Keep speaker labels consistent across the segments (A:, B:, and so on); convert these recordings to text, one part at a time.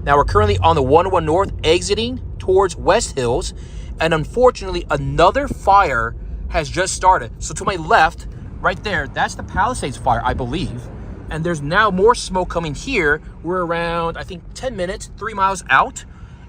A: Now we're currently on the 101 North exiting towards West Hills, and unfortunately another fire has just started. So to my left, right there, that's the Palisades fire, I believe. And there's now more smoke coming here. We're around, I think, 10 minutes, 3 miles out.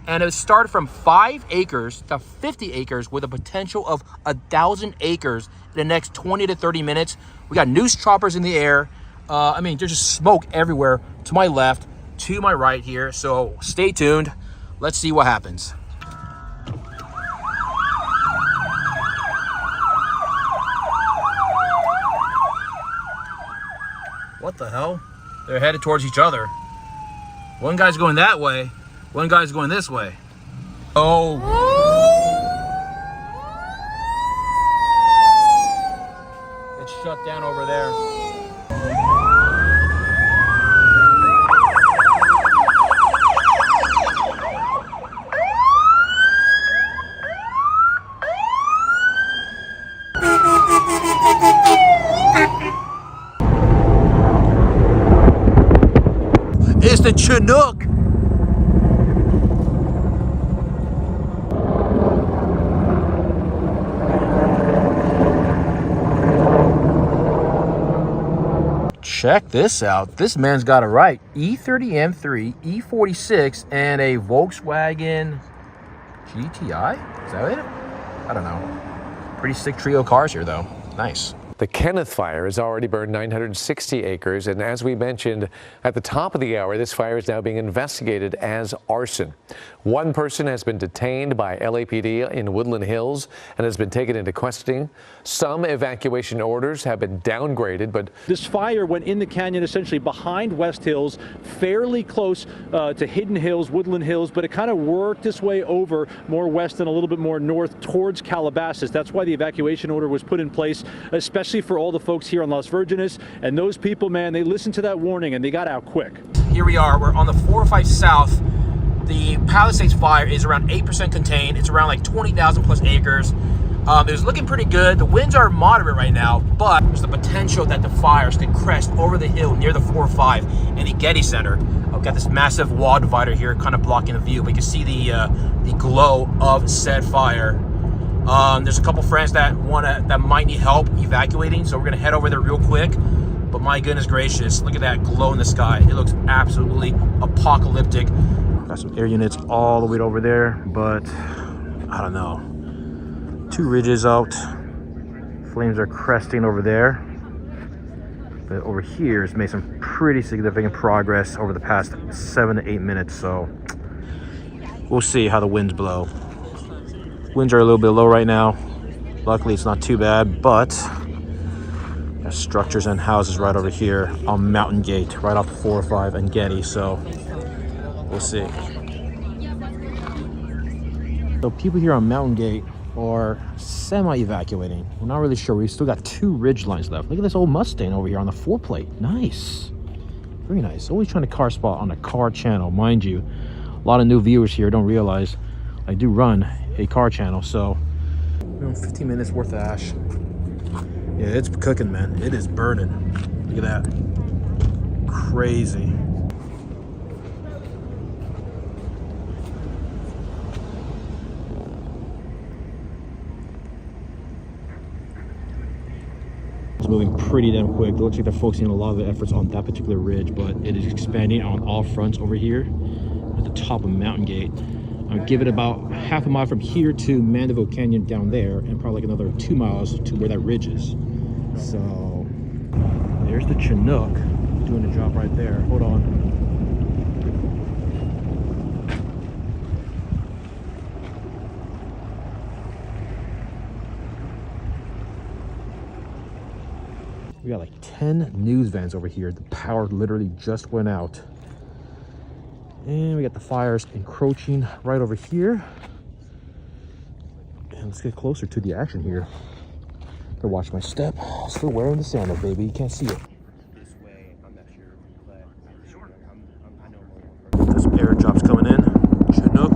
A: And it started from 5 acres to 50 acres with a potential of 1,000 acres in the next 20 to 30 minutes. We got noose choppers in the air. I mean, there's just smoke everywhere to my left, to my right here. So stay tuned. Let's see what happens. What the hell? They're headed towards each other. One guy's going that way. One guy's going this way. Oh. It's shut down over there. It's the Chinook. Check this out. This man's got it right. E30 M3, E46, and a Volkswagen GTI? Is that it? I don't know. Pretty sick trio of cars here, though. Nice.
B: The Kenneth fire has already burned 960 acres, and as we mentioned at the top of the hour, this fire is now being investigated as arson. One person has been detained by LAPD in Woodland Hills and has been taken into custody. Some evacuation orders have been downgraded, but
C: this fire went in the canyon essentially behind West Hills, fairly close to Hidden Hills, Woodland Hills, but it kind of worked its way over more west and a little bit more north towards Calabasas. That's why the evacuation order was put in place, especially for all the folks here on Las Virgenes. And those people, man, they listened to that warning and they got out quick.
A: Here we are. We're on the 405 South. The Palisades fire is around 8% contained. It's around like 20,000 plus acres. It was looking pretty good. The winds are moderate right now, but there's the potential that the fires can crest over the hill near the 405 and the Getty Center. I've got this massive wall divider here kind of blocking the view, but you can see the glow of said fire. There's a couple friends that might need help evacuating, so we're gonna head over there real quick. But my goodness gracious, look at that glow in the sky. It looks absolutely apocalyptic. Got some air units all the way over there, but I don't know. 2 ridges out. Flames are cresting over there. But over here has made some pretty significant progress over the past 7 to 8 minutes, so we'll see how the winds blow. Winds are a little bit low right now. Luckily, it's not too bad, but there's structures and houses right over here on Mountain Gate, right off the 405 and Getty, so we'll see. So people here on Mountain Gate are semi-evacuating. We're not really sure. We still got 2 ridge lines left. Look at this old Mustang over here on the 4-plate. Nice. Very nice. Always trying to car spot on a car channel. Mind you, a lot of new viewers here don't realize I do run a car channel, so 15 minutes worth of ash. Yeah, it's cooking, man. It is burning. Look at that. Crazy. It's moving pretty damn quick. It looks like they're focusing a lot of the efforts on that particular ridge, but it is expanding on all fronts over here at the top of Mountain Gate. I'll give it about half a mile from here to Mandeville Canyon down there, and probably like another 2 miles to where that ridge is. So there's the Chinook doing the job right there. Hold on. We got like 10 news vans over here. The power literally just went out. And we got the fires encroaching right over here. And let's get closer to the action here. Gotta watch my step. Still wearing the sandal, baby. You can't see it.
D: This way, I'm not sure, but sure. I know more.
A: There's some airdrops coming in. Chinook.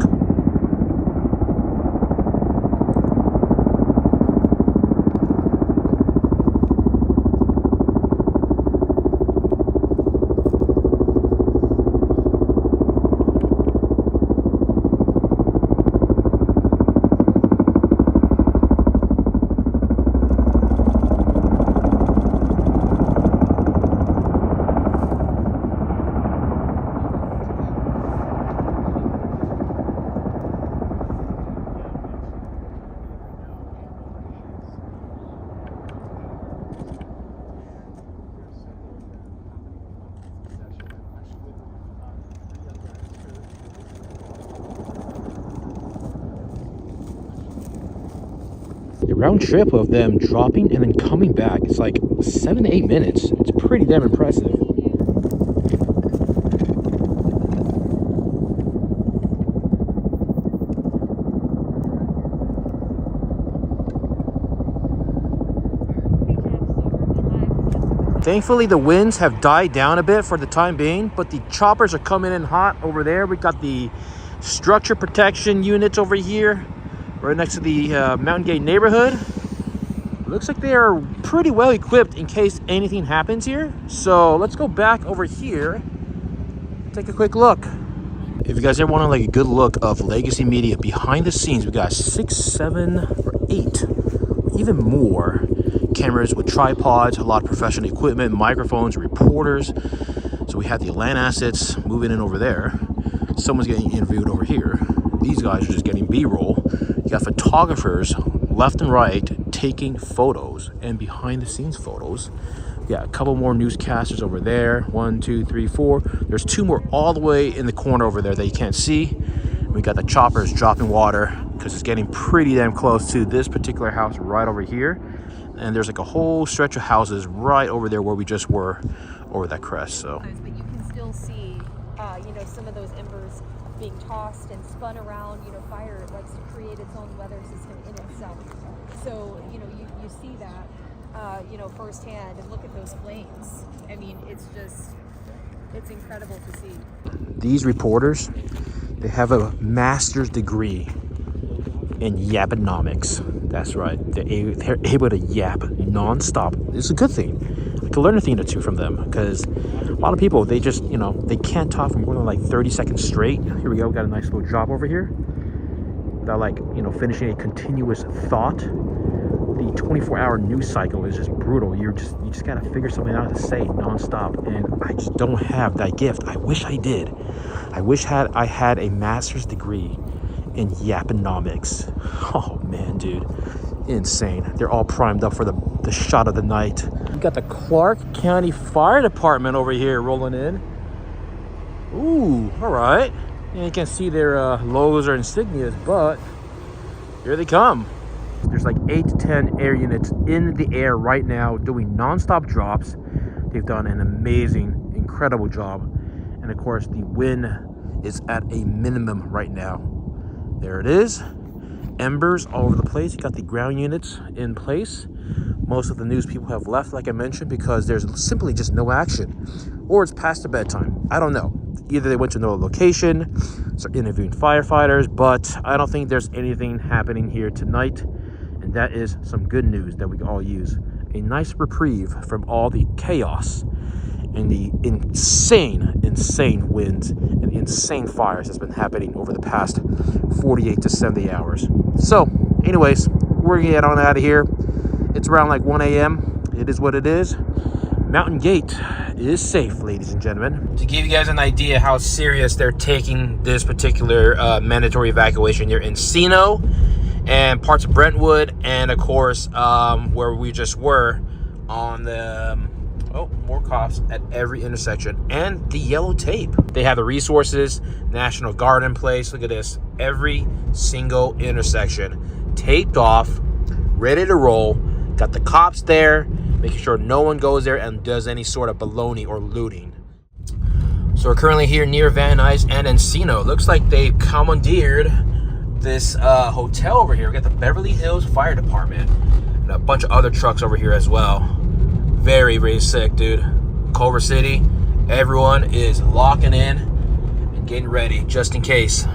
A: round trip of them dropping and then coming back, it's like 7 to 8 minutes. It's pretty damn impressive. Thankfully, the winds have died down a bit for the time being, but the choppers are coming in hot over there. We got the structure protection units over here, right next to the Mountain Gate neighborhood. Looks like they are pretty well equipped in case anything happens here. So let's go back over here, take a quick look. If you guys ever want like a good look of Legacy Media behind the scenes, we got 6, 7, or 8, even more cameras with tripods, a lot of professional equipment, microphones, reporters. So we have the land assets moving in over there. Someone's getting interviewed over here. These guys are just getting B-roll. You got photographers left and right taking photos and behind the scenes photos. Yeah, a couple more newscasters over there. 1, 2, 3, 4. There's 2 more all the way in the corner over there that you can't see. We got the choppers dropping water because it's getting pretty damn close to this particular house right over here. And there's like a whole stretch of houses right over there where we just were over that crest. So,
E: but you can still see, you know, some of those embers being tossed and spun around. You know, fire likes to create its own weather system in itself. So, you know, you see that, you know, firsthand, and look at those flames. I mean, it's just, it's incredible to see.
A: These reporters, they have a master's degree in yaponomics. That's right. They're able to yap nonstop. It's a good thing. I can learn a thing or two from them because a lot of people, they just, you know, they can't talk for more than like 30 seconds straight. Here we go. We got a nice little drop over here. Without like, you know, finishing a continuous thought. The 24-hour news cycle is just brutal. You just gotta figure something out to say nonstop, and I just don't have that gift. I wish I did. I wish I had a master's degree in yaponomics. Oh man, dude, insane. They're all primed up for the shot of the night. We got the Clark County Fire Department over here rolling in. Ooh, all right. And you can see their logos or insignias, but here they come. There's like 8 to 10 air units in the air right now doing non-stop drops. They've done an amazing, incredible job. And of course, the wind is at a minimum right now. There it is. Embers all over the place. You got the ground units in place. Most of the news people have left, like I mentioned, because there's simply just no action. Or it's past their bedtime. I don't know. Either they went to another location, start interviewing firefighters, but I don't think there's anything happening here tonight. And that is some good news that we can all use. A nice reprieve from all the chaos and the insane winds and the insane fires that's been happening over the past 48 to 70 hours. So, anyways, we're gonna get on out of here. It's around like 1 a.m. It is what it is. Mountain Gate is safe, ladies and gentlemen. To give you guys an idea how serious they're taking this particular mandatory evacuation here in Encino and parts of Brentwood, and of course where we just were on the more cops at every intersection, and the yellow tape. They have the resources, National Guard in place. Look at this, every single intersection taped off, ready to roll. Got the cops there, making sure no one goes there and does any sort of baloney or looting. So we're currently here near Van Nuys and Encino. Looks like they commandeered this hotel over here. We got the Beverly Hills Fire Department and a bunch of other trucks over here as well. Very, very sick, dude. Culver City, everyone is locking in and getting ready just in case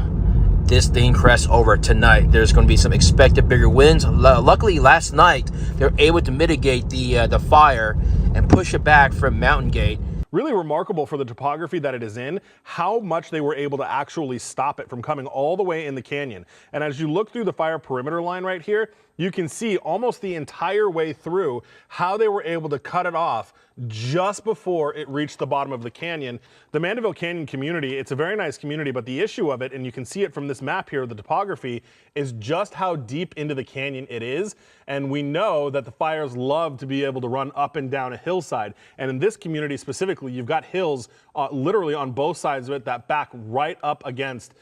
A: this thing crests over tonight. There's going to be some expected bigger winds. Luckily, last night they were able to mitigate the fire and push it back from Mountain Gate.
F: Really remarkable for the topography that it is in, how much they were able to actually stop it from coming all the way in the canyon. And as you look through the fire perimeter line right here, you can see almost the entire way through how they were able to cut it off just before it reached the bottom of the canyon. The Mandeville Canyon community, it's a very nice community, but the issue of it, and you can see it from this map here, the topography, is just how deep into the canyon it is. And we know that the fires love to be able to run up and down a hillside. And in this community specifically, vertically, you've got hills literally on both sides of it that back right up against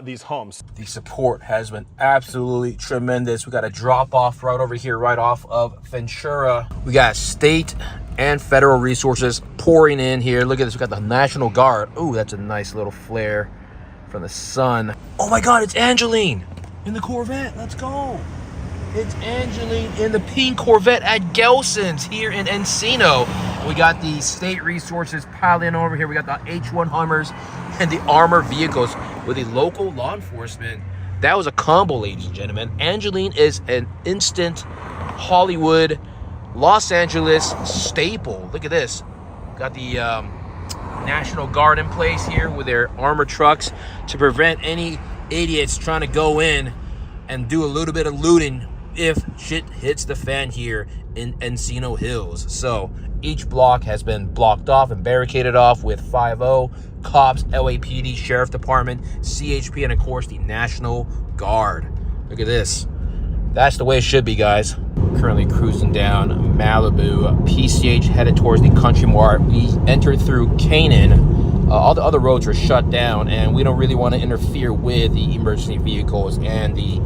F: these homes.
A: The support has been absolutely tremendous. We got a drop off right over here, right off of Ventura. We got state and federal resources pouring in here. Look at this, we got the National Guard. Ooh, that's a nice little flare from the sun. Oh my God, it's Angeline in the Corvette. Let's go. It's Angeline in the pink Corvette at Gelson's here in Encino. We got the state resources piling over here. We got the H1 Hummers and the armored vehicles with the local law enforcement. That was a combo, ladies and gentlemen. Angeline is an instant Hollywood, Los Angeles staple. Look at this. Got the National Guard in place here with their armored trucks to prevent any idiots trying to go in and do a little bit of looting if shit hits the fan here in Encino Hills. So each block has been blocked off and barricaded off with 5-0 cops, LAPD, Sheriff Department, CHP, and of course the National Guard. Look at this. That's the way it should be, guys. Currently cruising down Malibu, PCH headed towards the Country Mart. We entered through Canaan. All the other roads are shut down, and we don't really want to interfere with the emergency vehicles and the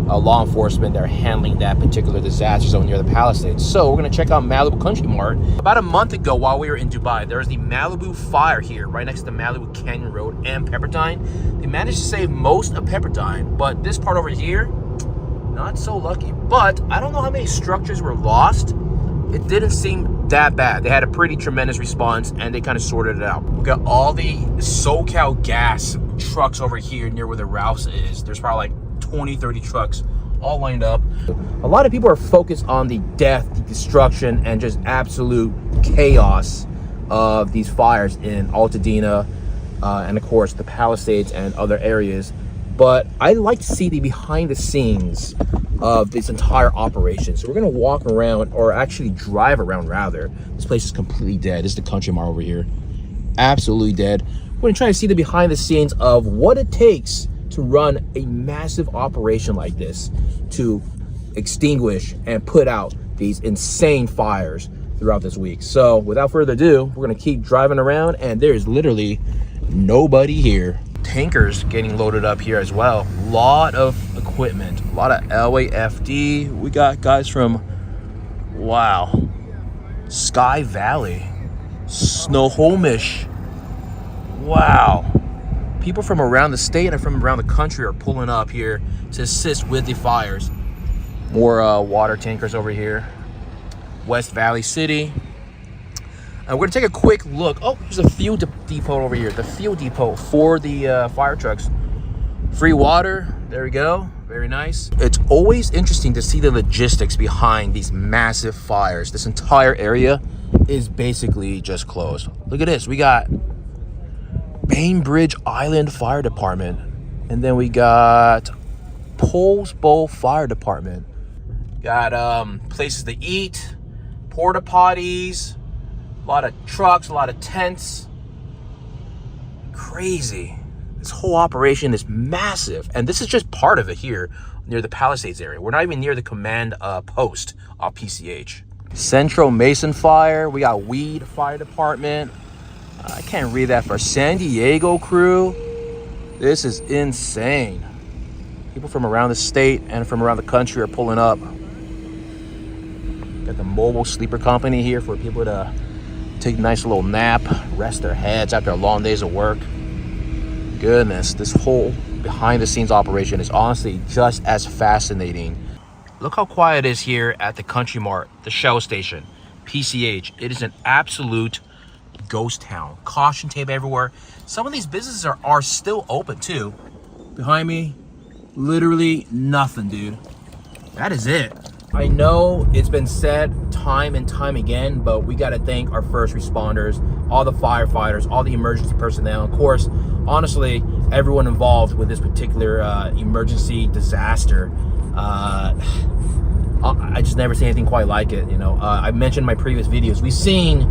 A: law enforcement that are handling that particular disaster zone near the Palisades. So we're going to check out Malibu Country Mart. About a month ago, while we were in Dubai, there was the Malibu fire here, right next to Malibu Canyon Road and Pepperdine. They managed to save most of Pepperdine, but this part over here, not so lucky. But I don't know how many structures were lost. It didn't seem that bad. They had a pretty tremendous response, and they kind of sorted it out. We got all the SoCal gas trucks over here near where the Rouse is. There's probably like 20, 30 trucks all lined up. A lot of people are focused on the death, the destruction, and just absolute chaos of these fires in Altadena, and of course the Palisades and other areas. But I like to see the behind the scenes of this entire operation. So we're gonna walk around, or actually drive around rather. This place is completely dead. This is the Country Mart over here. Absolutely dead. We're gonna try to see the behind the scenes of what it takes to run a massive operation like this, to extinguish and put out these insane fires throughout this week. So without further ado, we're gonna keep driving around, and there's literally nobody here. Tankers getting loaded up here as well. A lot of equipment, a lot of LAFD. We got guys from, wow, Sky Valley, Snohomish. Wow. People from around the state and from around the country are pulling up here to assist with the fires. More water tankers over here. West Valley City. And we're gonna take a quick look. Oh, there's a fuel depot over here. The fuel depot for the fire trucks. Free water, there we go. Very nice. It's always interesting to see the logistics behind these massive fires. This entire area is basically just closed. Look at this, we got Bainbridge Island Fire Department. And then we got Poles Bowl Fire Department. Got places to eat, porta potties, a lot of trucks, a lot of tents. Crazy. This whole operation is massive. And this is just part of it here near the Palisades area. We're not even near the command post of PCH. Central Mason Fire. We got Weed Fire Department. I can't read that. For San Diego crew. This is insane. People from around the state and from around the country are pulling up. Got the mobile sleeper company here for people to take a nice little nap, rest their heads after a long days of work. Goodness, this whole behind the scenes operation is honestly just as fascinating. Look how quiet it is here at the Country Mart, the Shell Station, PCH. It is an absolute ghost town. Caution tape everywhere. Some of these businesses are still open too. Behind me, literally nothing, dude. That is it. I know it's been said time and time again, but we got to thank our first responders, all the firefighters, all the emergency personnel, of course, honestly, everyone involved with this particular emergency disaster. I just never seen anything quite like it. You know, I mentioned in my previous videos, we've seen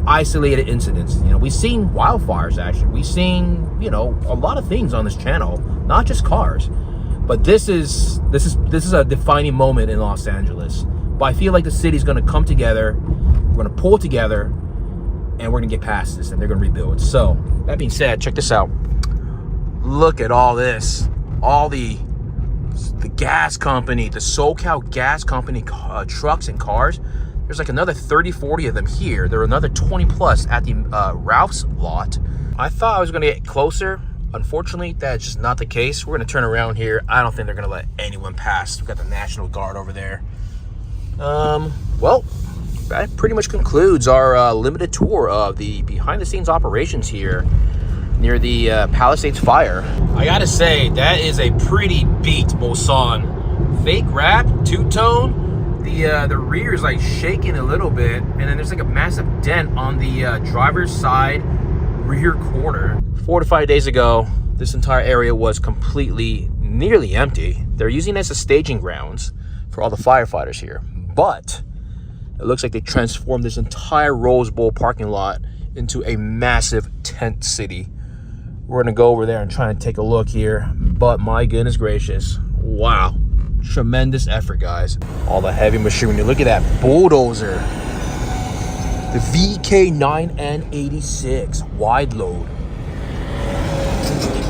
A: isolated incidents. You know, we've seen wildfires. Actually, we've seen, you know, a lot of things on this channel, not just cars. But this is a defining moment in Los Angeles. But I feel like the city's going to come together. We're going to pull together, and we're gonna get past this, and they're gonna rebuild. So that being said, check this out. Look at all this, all the gas company, the SoCal Gas Company trucks and cars. There's like another 30, 40 of them here. There are another 20 plus at the Ralph's lot. I thought I was gonna get closer. Unfortunately, that's just not the case. We're gonna turn around here. I don't think they're gonna let anyone pass. We've got the National Guard over there. Well, that pretty much concludes our limited tour of the behind the scenes operations here near the Palisades fire. I gotta say, that is a pretty beat Mulsanne. Fake wrap, two-tone. The rear is like shaking a little bit, and then there's like a massive dent on the driver's side rear quarter. 4 to 5 days ago, this entire area was nearly empty. They're using it as a staging grounds for all the firefighters here, but it looks like they transformed this entire Rose Bowl parking lot into a massive tent city. We're gonna go over there and try and take a look here, but my goodness gracious, wow. Tremendous effort, guys. All the heavy machinery. Look at that bulldozer. The VK9N86 wide load.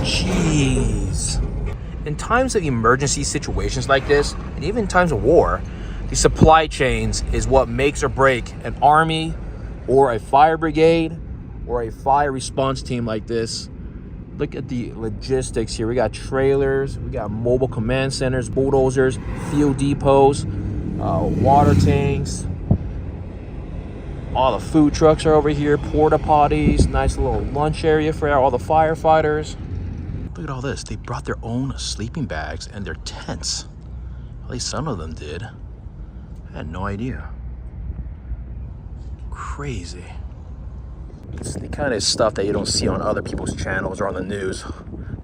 A: Jeez. In times of emergency situations like this, and even in times of war, the supply chains is what makes or break an army or a fire brigade or a fire response team like this. Look at the logistics here. We got trailers, we got mobile command centers, bulldozers, fuel depots, water tanks. All the food trucks are over here, porta potties, nice little lunch area for all the firefighters. Look at all this. They brought their own sleeping bags and their tents. At least some of them did. I had no idea. Crazy. It's the kind of stuff that you don't see on other people's channels or on the news.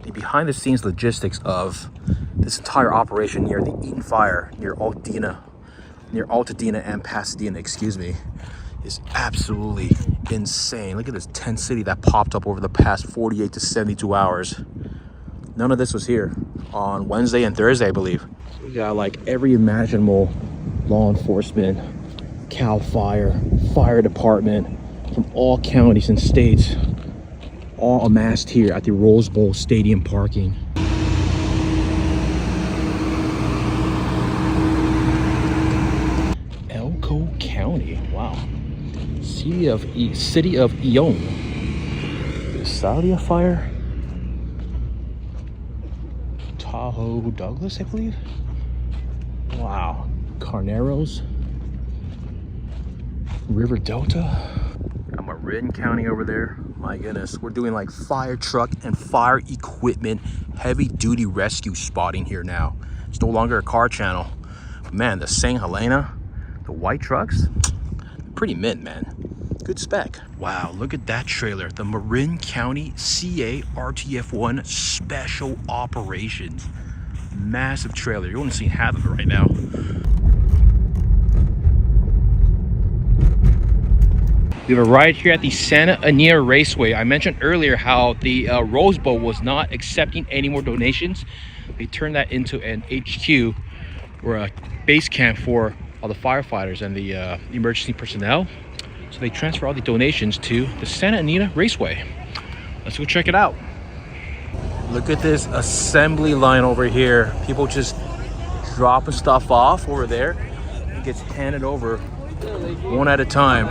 A: The behind the scenes logistics of this entire operation near the Eaton Fire, near Altadena and Pasadena, excuse me, is absolutely insane. Look at this tent city that popped up over the past 48 to 72 hours. None of this was here on Wednesday and Thursday, I believe. We got like every imaginable law enforcement, CAL FIRE, fire department, from all counties and states, all amassed here at the Rose Bowl Stadium parking. Elko County, wow. City of Ione. Visalia Fire. Tahoe Douglas, I believe. Wow. Carneros. River Delta. Got Marin County over there. My goodness, we're doing like fire truck and fire equipment, heavy duty rescue spotting here now. It's no longer a car channel. Man, the St. Helena, the white trucks, pretty mint, man. Good spec. Wow, look at that trailer. The Marin County CA RTF1 Special Operations. Massive trailer. You're only seeing half of it right now. We have a ride here at the Santa Anita Raceway. I mentioned earlier how the Rose Bowl was not accepting any more donations. They turned that into an HQ or a base camp for all the firefighters and the emergency personnel. So they transfer all the donations to the Santa Anita Raceway. Let's go check it out. Look at this assembly line over here. People just dropping stuff off over there. It gets handed over one at a time.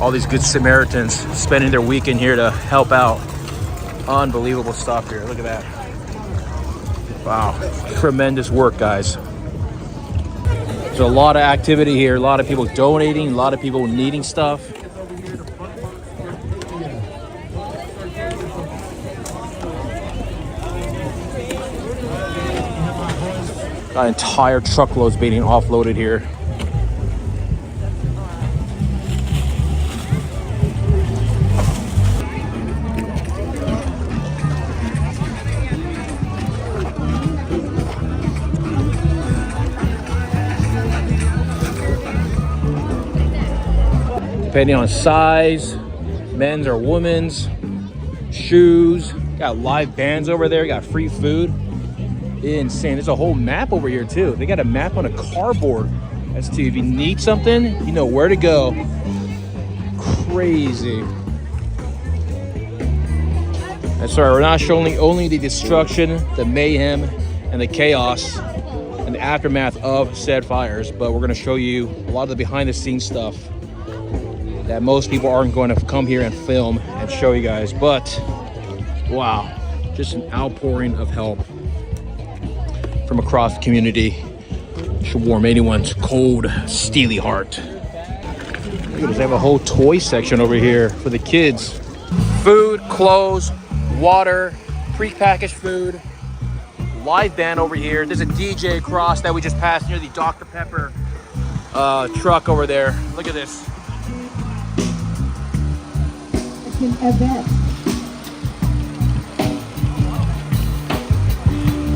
A: All these good Samaritans spending their weekend here to help out. Unbelievable stuff here. Look at that. Wow. Tremendous work, guys. There's a lot of activity here. A lot of people donating. A lot of people needing stuff. Got entire truckloads being offloaded here. Depending on size, men's or women's, shoes. Got live bands over there, got free food. Insane. There's a whole map over here too. They got a map on a cardboard as to if you need something, you know where to go. crazy. And sorry, we're not showing only the destruction, the mayhem, and the chaos and the aftermath of said fires, but we're going to show you a lot of the behind the scenes stuff that most people aren't going to come here and film and show you guys. But wow, just an outpouring of help from across the community. Should warm anyone's cold, steely heart. Look at this, they have a whole toy section over here for the kids. Food, clothes, water, pre-packaged food, live band over here. There's a DJ across that we just passed near the Dr. Pepper truck over there. Look at this.
G: It's an event.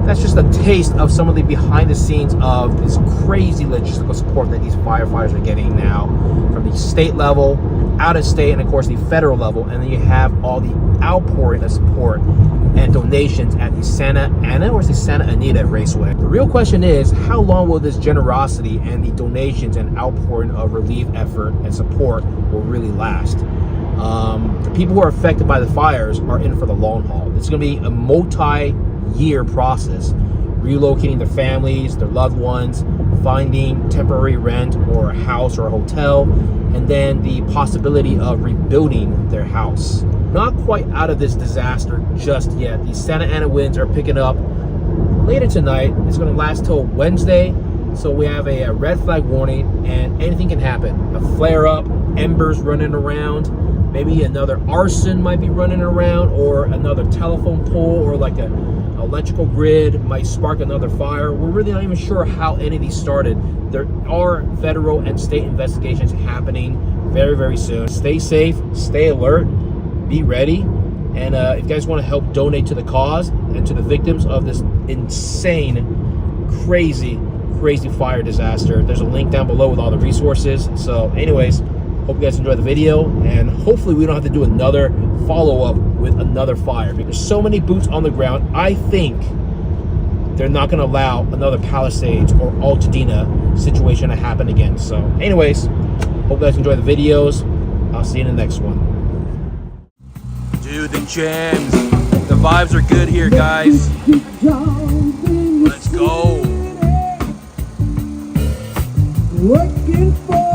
A: That's just a taste of some of the behind the scenes of this crazy logistical support that these firefighters are getting now from the state level, out of state, and of course the federal level. And then you have all the outpouring of support and donations at the Santa Ana or the Santa Anita Raceway. The real question is, how long will this generosity and the donations and outpouring of relief effort and support will really last? The people who are affected by the fires are in for the long haul. It's going to be a multi-year process, relocating their families, their loved ones, finding temporary rent or a house or a hotel, and then the possibility of rebuilding their house. Not quite out of this disaster just yet. The Santa Ana winds are picking up later tonight. It's going to last till Wednesday, so we have a red flag warning, and anything can happen. A flare up, embers running around, maybe another arson might be running around, or another telephone pole, or like a electrical grid might spark another fire. We're really not even sure how any of these started. There are federal and state investigations happening very, very soon. Stay safe, stay alert, be ready, and if you guys want to help donate to the cause and to the victims of this insane, crazy fire disaster, there's a link down below with all the resources. So anyways, hope you guys enjoyed the video, and hopefully we don't have to do another follow-up with another fire. There's so many boots on the ground. I think they're not going to allow another Palisades or Altadena situation to happen again. So anyways, hope you guys enjoy the videos. I'll see you in the next one. Dude, the jams. The vibes are good here, guys. Let's go.
G: Working for